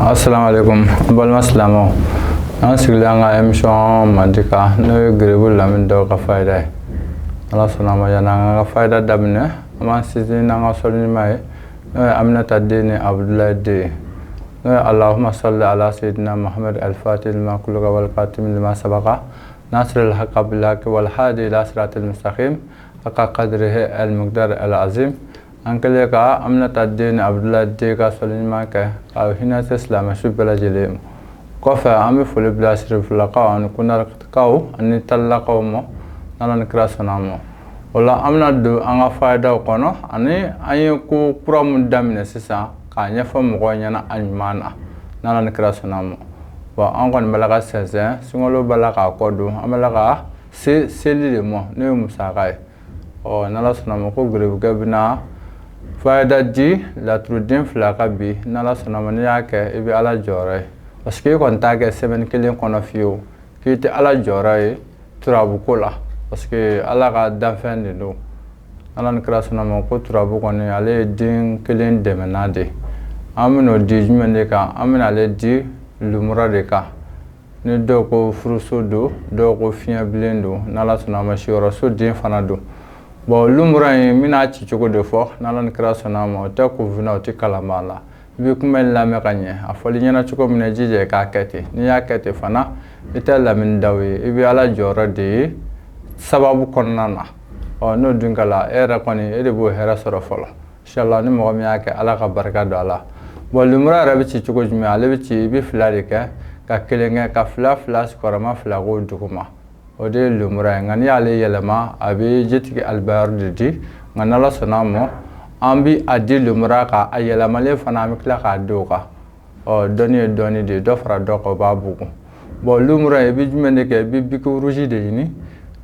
Assalamu alaikum. Balma salamo. An siglanga emission mandika no grebu lamin do ka faida. Allah sunama yana ka faida dabne. Ama sizina nga solni mai. Amna tadini Abdullah de. Allahumma salli ala sayyidina Muhammad al-Fatih lima kulluka wal qatim lima sabaqa. Nasr al-haqqa bil haqq wal hadi ila siratil mustaqim. Haqa qadrihi al-muqdar al-azim. Ankele ka amna tadini Abdullah de ka solni mai ka hina islam shubala jele. Kofa ami fuli blasir fulaka an kunar kaw ani talaqaw mo nalan krasonamo. Wala amna do anga faida kono ani ayi ku kuram damine sisa ka nyafa mo nyana anymana nalan krasonamo. Wa angon malaga sese singolo balaka kodu amalaka se selile mo ne musakai. O nalasonamo ko grebu gabina faida di la trudin flaka bi nalasonamo ni yake ibi ala jore. Parce que quand tu as semaine kelen kono fiyo qui était à la joraille turabukola parce que ala ka danfɛn de do ala ni kira sɔnna ma ko turabu kɔni ale ye den kelen dɛmɛna de an bɛn'o di jumɛn de kan an bɛna ale di lumura de kan ni dɔw ko furuso do dɔw ko fiɲɛ bilen do n'ala sɔnna ma siyɔrɔso den fana do bon lumura in n bɛna ci cogo de fɔ n'ala ni kira sɔnna ma o tɛ kunfinna o tɛ kalanba la bi kuma lamɛ ka ɲɛ a fɔli ɲɛna cogo min na jija k'a kɛ ten n'i y'a kɛ ten fana i tɛ lamini daw ye i bɛ ala jɔyɔrɔ de ye sababu kɔnɔna na n'o dun kɛla e yɛrɛ kɔni e de b'o hɛrɛ sɔrɔ fɔlɔ inshallah ni mɔgɔ min y'a kɛ ala ka barika don a la bon lemura yɛrɛ bɛ ci cogo jumɛn ale bɛ ci i bɛ fila de kɛ ka kelen kɛ ka fila sigiyɔrɔma fila k'o duguma o de ye lemura ye nka n'i y'ale yɛlɛma a bɛ jitigi alibayɔrɔ de di nka n'ala sɔnna a ma an bi a di lumura ka a yɛlɛmalen fana an bɛ tila k'a di o kan dɔnni ye dɔnni de ye dɔ fara dɔ kan o b'a bugun bon lumura i bɛ jumɛn de kɛ i bɛ biku rouge de ɲini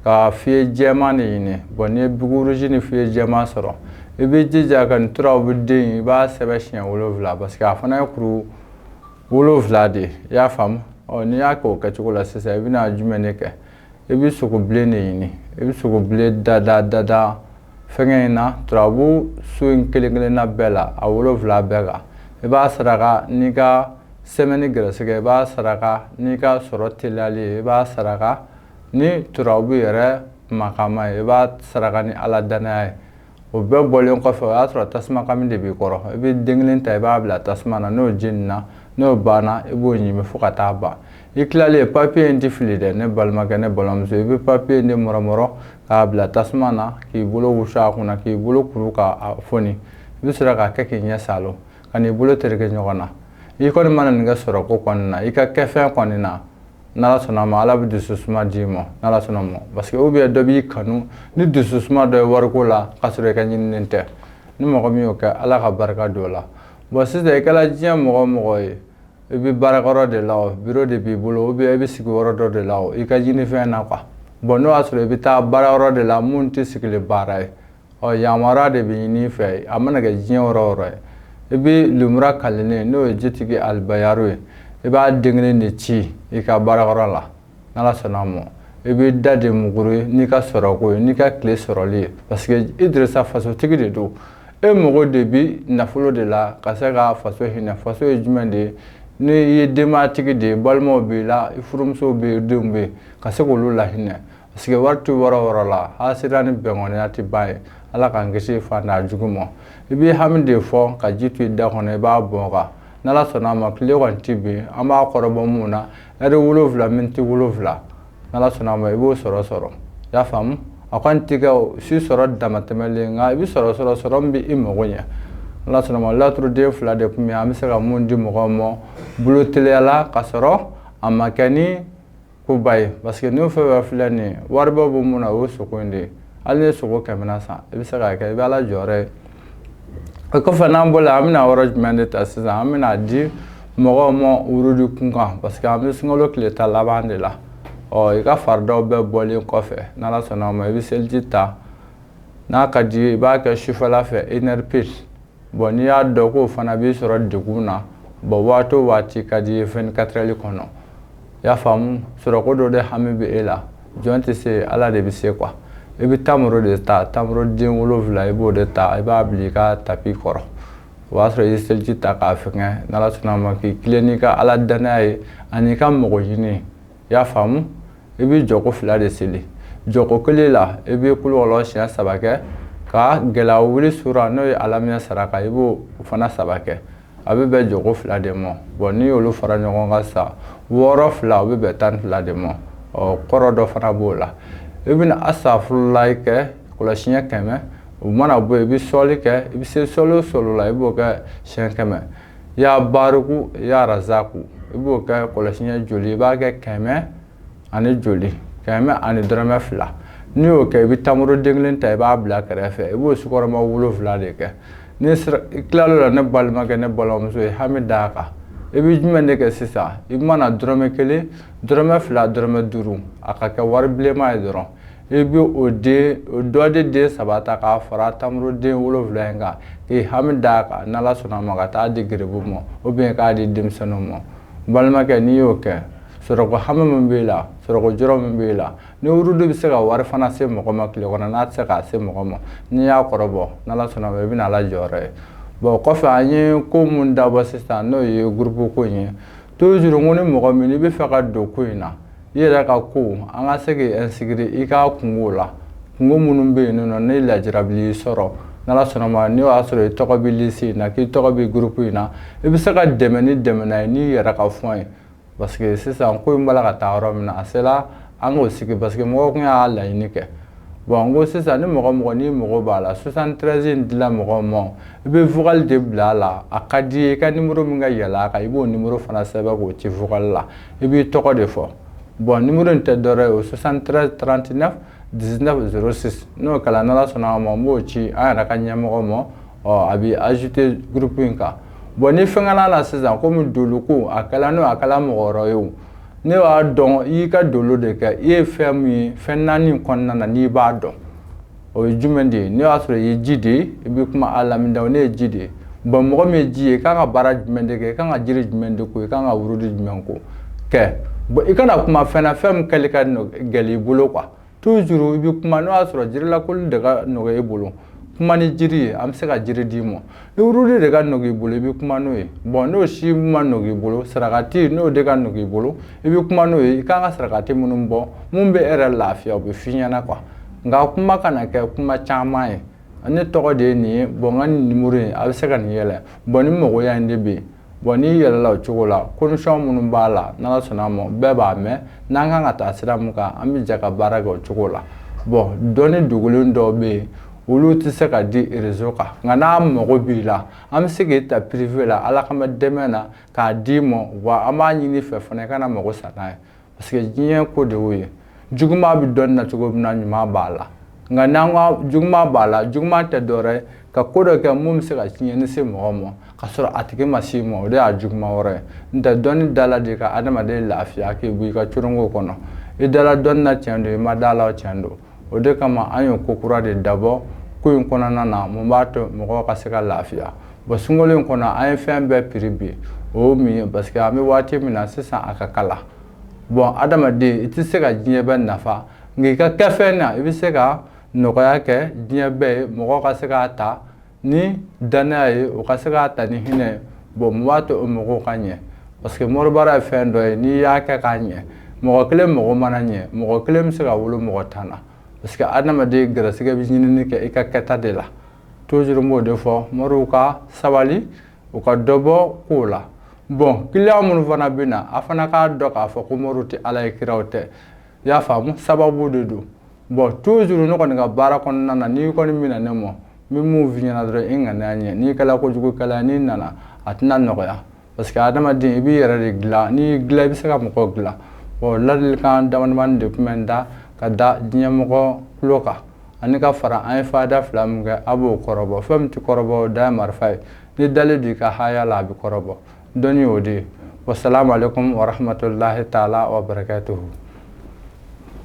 ka fiye jɛman de ɲini bon n'i ye biku rouge ni fiye jɛman sɔrɔ i bɛ jija ka nin turaw bɛ den i b'a sɛbɛn siɲɛ 7 parce que a fana ye kuru 7 de ye i y'a faamu n'i y'a kɛ o kɛcogo la sisan i bɛna jumɛn de kɛ i bɛ sogo bilen de ɲini i bɛ sogo bilen dada fɛngɛ in na turabu su in kelen-kelenna bɛɛ la a 7 bɛɛ kan i b'a saraka n'i ka sɛmɛni gɛrɛsɛgɛ i b'a saraka n'i ka sɔrɔ teliyali ye i b'a saraka ni turabu yɛrɛ makama ye i b'a saraka ni ala danaya ye o bɛɛ bɔlen kɔfɛ o y'a sɔrɔ tasuma kami de b'i kɔrɔ i bɛ den kelen ta i b'a bila tasuma na n'o jenina n'o banna i b'o ɲimi fo ka taa ban i tilalen papiye in tɛ fili dɛ ne balimakɛ ne balimamuso i bɛ papiye in de mɔrɔmɔrɔ k'a bila tasuma na k'i bolo wusu a kunna k'i bolo kuru k'a foni i bɛ sɔrɔ k'a kɛ k'i ɲɛ salo ka n'i bolo tereke ɲɔgɔn na i kɔni mana nin kɛ sɔrɔ ko kɔni na i ka kɛfɛn kɔni na n'ala sɔnna ma ala bɛ dususuma d'i ma n'ala sɔnna ma parce que dɔ b'i kanu ni dususuma dɔ ye wariko la k'a sɔrɔ i ka ɲininen tɛ ni mɔgɔ min y'o kɛ ala ka barika don o la bon sisan i kɛra diɲɛ mɔgɔ o mɔgɔ ye i bɛ baarakɔrɔ de la o biro de b'i bolo ou bien i bɛ sigi yɔrɔ dɔ de la o i ka ɲinifɛn na quoi bon n'o y'a sɔrɔ i bɛ taa baarayɔrɔ de la mun tɛ sigili baara ye yamaruya de bɛ ɲini i fɛ a mana kɛ diɲɛ yɔrɔ o yɔrɔ ye i bɛ lemura kalilen n'o ye jitigi alibayaro ye i b'a den kelen de ci i ka baarakɔrɔ la n'ala sɔnna a ma i bɛ da de muguri n'i ka sɔrɔko ye n'i ka tile sɔrɔli ye parce que Idirisa fasotigi de don e mago de bɛ nafolo de la ka se ka faso hinɛ faso ye jumɛn de ye ni i ye denbayatigi de ye balimaw b'i la i furumusow bɛ yen denw bɛ yen ka se k'olu lahinɛ parce que wari tɛ yɔrɔ o yɔrɔ la hasira ni bɛnkɔniya tɛ ban ye ala k'an kisi fanda jugu ma i bɛ hami de fɔ ka ji to i da kɔnɔ i b'a bɔn kan n'ala sɔnna a ma tile kɔni tɛ bin an b'a kɔrɔbɔ mun na ɛri 7 miniti 7 n'ala sɔnna a ma i b'o sɔrɔ i y'a faamu a kɔni tɛ kɛ si sɔrɔ damatɛmɛlen nka i bɛ sɔrɔ min bɛ i mago ɲɛ n'ala sɔnna a ma laturuden 2 de tun bɛ an bɛ se ka mun di mɔgɔw ma bolo teliyala ka sɔrɔ a ma kɛ ni koba ye parce que n'o fɛn fɛn filɛ nin ye waribɔ bɛ mun na o ye sogo in de ye hali ni sogo 100 san i bɛ se k'a kɛ i bɛ ala jɔyɔrɔ ye o kɔfɛ n'an bɔra an bɛna yɔrɔ jumɛn de ta sisan an bɛna di mɔgɔw ma urudi kunkan parce que an bɛ sunkalo tile 10 laban de la i ka faridaw bɛɛ bɔlen kɔfɛ n'ala sɔnna a ma i bɛ seliji ta n'a ka di ye i b'a kɛ sufɛla fɛ 1h pile bon n'i y'a dɔn k'o fana b'i sɔrɔ degun na bon waati o waati ka di ye 24 heures kɔnɔ i y'a faamu sɔrɔko dɔ de hami bɛ e la jɔn tɛ se ala de bɛ se quoi i bɛ tamaro de ta tamaro den 7 i b'o de ta i b'a bila i ka tapi kɔrɔ o b'a sɔrɔ i ye seliji ta k'a fɛngɛ n'Ala sɔnna ma k'i tilen n'i ka Ala danaya ye ani ka mɔgɔ ɲini i y'a faamu i bɛ jɔko 2 de seli jɔko 1 la i bɛ kulukɔlɔ siɲɛ 3 kɛ ka gɛlɛya wuli sura n'o ye alamiya saraka i b'o fana 3 kɛ a bɛ bɛn jɔko 2 de ma bon n'i y'olu fara ɲɔgɔn kan sa 6 2 o bɛ bɛn 12 de ma kɔrɔ dɔ fana b'o la i bɛna asafurulayi kɛ kɔlɔsiɲɛ 100 o mana bɔ i bɛ sɔli kɛ i bɛ se sɔli o sɔli la i b'o kɛ siɲɛ 100 ya bariku ya razaku i b'o kɛ kɔlɔsiɲɛ joli i b'a kɛ 100 ani joli 100 ani dɔrɔmɛ 2 n'i y'o kɛ i bɛ tamaro den 1 ta i b'a bila kɛrɛfɛ i b'o sukɔrɔma 7 de kɛ ni tilal'o la ne balimakɛ ne balimamuso ye hami d'a kan i bɛ jumɛn de kɛ sisan i mana dɔrɔmɛ 1 dɔrɔmɛ 2 dɔrɔmɛ 5 a ka kɛ wari bilenma ye dɔrɔn i bɛ o dɔ de den 3 ta k'a fara tamaro den 7 in kan k'i hami d'a kan n'Ala sɔnna ma ka taa di garibu ma ou bien k'a di denmisɛnninw ma balimakɛ n'i y'o kɛ sɔrɔko hami min b'i la sɔrɔko jɔrɔ min b'i la ni wurudu bɛ se ka wari fana se mɔgɔ ma tile kɔnɔ n'a tɛ se k'a se mɔgɔ ma n'i y'a kɔrɔbɔ n'Ala sɔnna ma i bɛna Ala jɔyɔrɔ ye bon kɔfɛ an ye ko mun dabɔ sisan n'o ye groupe ko in ye toujours n ko ni mɔgɔ min i bɛ fɛ ka don ko in na i yɛrɛ ka ko an ka se k'i inscrire i ka kungo la kungo minnu bɛ yen nɔ ni lajarabi y'i sɔrɔ n'Ala sɔnna ma n'o y'a sɔrɔ i tɔgɔ bɛ liste in na k'i tɔgɔ bɛ groupe in na i bɛ se ka dɛmɛ ni dɛmɛna ye n'i yɛrɛ ka fɔn ye parce que sisan ko in b'a la ka taa yɔrɔ min na a sera an k'o sigi parce que mɔgɔw tun y'a laɲini kɛ bon n ko sisan ni mɔgɔ n'i mago b'a la 73 in dila mɔgɔw ma i bɛ vocal de bila a la a ka di ye i ka numéro min ka yɛlɛ a kan i b'o numéro fana sɛbɛn k'o ci vocal la i b'i tɔgɔ de fɔ bon numéro in tɛ dɔwɛrɛ ye o 73 39 19 06 n'o kɛla n'Ala sɔnna ma n b'o ci an yɛrɛ ka ɲɛmɔgɔ ma a bɛ ajouter groupe in kan bon ni fɛngɛla la sisan komi dolo ko a kɛla n'o a kɛla mɔgɔ wɛrɛ ye o ne b'a dɔn i y'i ka dolo de kɛ i ye fɛn min ye fɛn 4 in kɔnɔna na n'i b'a dɔn o ye jumɛn de ye n'o y'a sɔrɔ i ye ji de ye i bɛ kuma a lamida ne ye ji de ye bon mɔgɔ min ye ji ye i kan ka baara jumɛn de kɛ i kan ka jiri jumɛn de ko i kan ka wurudu jumɛn ko kɛ bon i kana kuma fɛn na fɛn min kɛli ka gɛlɛ i bolo quoi toujours i bɛ kuma n'o y'a sɔrɔ jiri lakoli de ka nɔgɔ i bolo kuma ni jiri ye an bɛ se ka jiri d'i ma ni wurudu de ka nɔgɔ i bolo i bɛ kuma n'o ye bon n'o si ma nɔgɔ i bolo sarakati n'o de ka nɔgɔ i bolo i bɛ kuma n'o ye i kan ka sarakati minnu bɔ mun bɛ e yɛrɛ lafiya o bɛ f'i ɲɛna quoi nka kuma kana kɛ kuma caman ye ne tɔgɔ de ye nin ye bon n ka nin numéro in a bɛ se ka nin yɛlɛ bon ni mɔgɔya in de bɛ yen bon n'i yɛlɛla o cogo la condition minnu b'a la n'Ala sɔnna ma bɛɛ b'a mɛn n'an kan ka taa sira min kan an bɛ jɛ ka baara kɛ o cogo la bon dɔnni dogolen dɔw bɛ yen olu tɛ se ka di réseau kan nka n'a mago b'i la an bɛ se k'i ta privé la Ala kama dɛmɛ na k'a d'i ma wa an b'a ɲini fɛ fana i kana mago sa n'a ye parce que diɲɛ ko de y'o ye juguman bɛ dɔnni na cogo min na ɲuman b'a la nka n'an ka juguman b'a la juguman tɛ dɔwɛrɛ ye ka ko dɔ kɛ mun bɛ se ka tiɲɛni se mɔgɔ ma ka sɔrɔ a tigi ma s'i ma o de y'a juguman wɛrɛ ye n'o tɛ dɔnni dala de ka adamaden lafiya k'i bɔ i ka coronko kɔnɔ i dala dɔnni na tiɲɛ don i ma da la tiɲɛ don o de kama an ye ko kura de dabɔ ko in kɔnɔna na mun b'a to mɔgɔw ka se ka lafiya bon sunkalo in kɔnɔ an ye fɛn bɛɛ prix bi o ye mun ye parce que an bɛ waati min na sisan a ka kala bon adamaden i tɛ se ka diɲɛ bɛɛ nafa nka i ka kɛfɛn na i bɛ se ka nɔgɔya kɛ diɲɛ bɛɛ ye mɔgɔw ka se k'a ta ni danaya ye o ka se k'a ta ni hinɛ ye bon mun b'a to o mɔgɔw ka ɲɛ parce que moribaara ye fɛn dɔ ye n'i y'a kɛ k'a ɲɛ mɔgɔ kelen mago mana ɲɛ mɔgɔ kelen bɛ se ka wolo mɔgɔ 10 na parce que adamaden gɛrɛsɛgɛ bɛ ɲinini kɛ i ka kɛta de la toujours n b'o de fɔ moriw ka sabali u ka dɔ bɔ kow la bon client minnu fana bɛ na a fana k'a dɔn k'a fɔ ko moriw tɛ ala ye kiraw tɛ i y'a faamu sababu de don bon toujours ne kɔni ka baara kɔnɔna na n'i kɔni mina ne ma n bɛ mun f'i ɲɛna dɔrɔn i ŋaniya ɲɛ n'i kɛla kojugukɛla n'i nana a tɛna nɔgɔya parce que adamaden i b'i yɛrɛ de dilan n'i dilan i bɛ se ka mɔgɔw dilan bon ladilikan damadamani de tun bɛ n da ka da diɲɛmɔgɔ tulo kan ani ka fara an ye fada 2 min kɛ a b'o kɔrɔbɔ fɛn min tɛ kɔrɔbɔ o da ye marifa ye ni dalen don i ka haya la a bɛ kɔrɔbɔ dɔnni y'o de ye wasalaamu aleykum wa rahmatulahi taala wa barakatuhu